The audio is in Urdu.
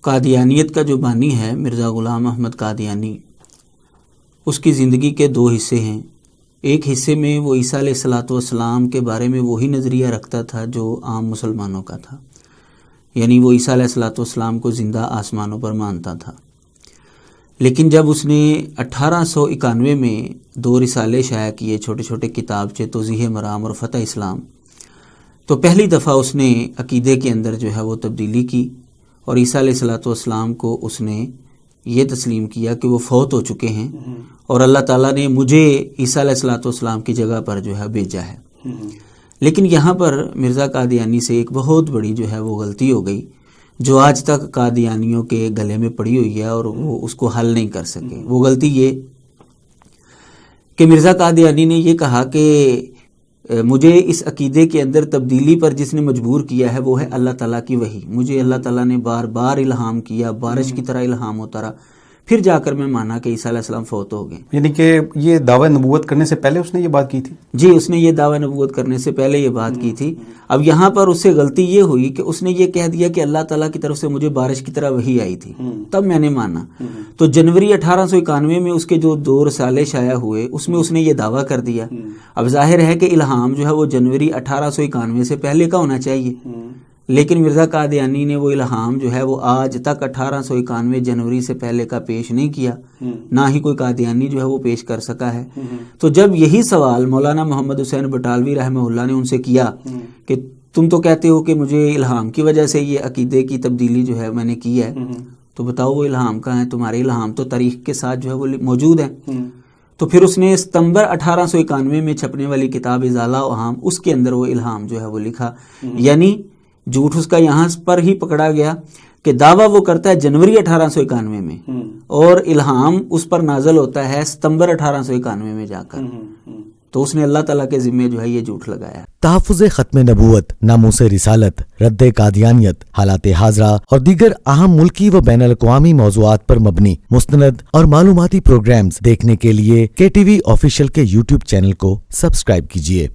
قادیانیت کا جو بانی ہے مرزا غلام احمد قادیانی، اس کی زندگی کے دو حصے ہیں۔ ایک حصے میں وہ عیسیٰ علیہ السلام کے بارے میں وہی نظریہ رکھتا تھا جو عام مسلمانوں کا تھا، یعنی وہ عیسیٰ علیہ السلام کو زندہ آسمانوں پر مانتا تھا۔ لیکن جب اس نے 1891 میں 2 رسالے شائع کیے، چھوٹے چھوٹے کتابچے توضیح مرام اور فتح اسلام، تو پہلی دفعہ اس نے عقیدے کے اندر جو ہے وہ تبدیلی کی، اور عیسیٰ علیہ السلام کو اس نے یہ تسلیم کیا کہ وہ فوت ہو چکے ہیں اور اللہ تعالیٰ نے مجھے عیسیٰ علیہ السلام کی جگہ پر جو ہے بھیجا ہے۔ لیکن یہاں پر مرزا قادیانی سے ایک بہت بڑی جو ہے وہ غلطی ہو گئی، جو آج تک قادیانیوں کے گلے میں پڑی ہوئی ہے اور وہ اس کو حل نہیں کر سکے۔ وہ غلطی یہ کہ مرزا قادیانی نے یہ کہا کہ مجھے اس عقیدے کے اندر تبدیلی پر جس نے مجبور کیا ہے وہ ہے اللہ تعالیٰ کی وحی۔ مجھے اللہ تعالیٰ نے بار بار الہام کیا، بارش کی طرح الہام ہوتا رہا، پھر جا کر میں مانا کہ عیسیٰ علیہ السلام فوت ہو گئے۔ یعنی کہ یہ دعویٰ نبوت کرنے سے پہلے اس نے یہ بات کی تھی؟ جی، اس نے یہ دعویٰ نبوت کرنے سے پہلے یہ بات کی تھی۔ اب یہاں پر اس سے غلطی یہ ہوئی کہ اس نے یہ کہہ دیا کہ اللہ تعالیٰ کی طرف سے مجھے بارش کی طرح وحی آئی تھی، تب میں نے مانا۔ تو جنوری 1891 میں اس کے جو 2 رسالے شائع ہوئے اس میں اس نے یہ دعویٰ کر دیا۔ اب ظاہر ہے کہ الہام جو ہے وہ جنوری 1891 سے پہلے کا ہونا چاہیے، لیکن مرزا قادیانی نے وہ الہام جو ہے وہ آج تک 1891 جنوری سے پہلے کا پیش نہیں کیا، نہ ہی کوئی قادیانی جو ہے وہ پیش کر سکا ہے۔ تو جب یہی سوال مولانا محمد حسین بٹالوی رحمہ اللہ نے ان سے کیا کہ تم تو کہتے ہو کہ مجھے الہام کی وجہ سے یہ عقیدے کی تبدیلی جو ہے میں نے کی ہے، تو بتاؤ وہ الہام کہاں ہے؟ تمہارے الہام تو تاریخ کے ساتھ جو ہے وہ موجود ہیں۔ تو پھر اس نے ستمبر 1891 میں چھپنے والی کتاب ازالہ اوہام، اس کے اندر وہ الہام جو ہے وہ لکھا۔ یعنی جھوٹ اس کا یہاں پر ہی پکڑا گیا کہ دعویٰ وہ کرتا ہے جنوری 1891 میں، اور الہام اس پر نازل ہوتا ہے ستمبر 1891 میں جا کر۔ تو اس نے اللہ تعالیٰ کے ذمے جو ہے یہ جھوٹ لگایا۔ تحفظ ختم نبوت، ناموس رسالت، رد قادیانیت، حالات حاضرہ اور دیگر اہم ملکی و بین الاقوامی موضوعات پر مبنی مستند اور معلوماتی پروگرامز دیکھنے کے لیے KTV آفیشیل کے YouTube چینل کو سبسکرائب کیجیے۔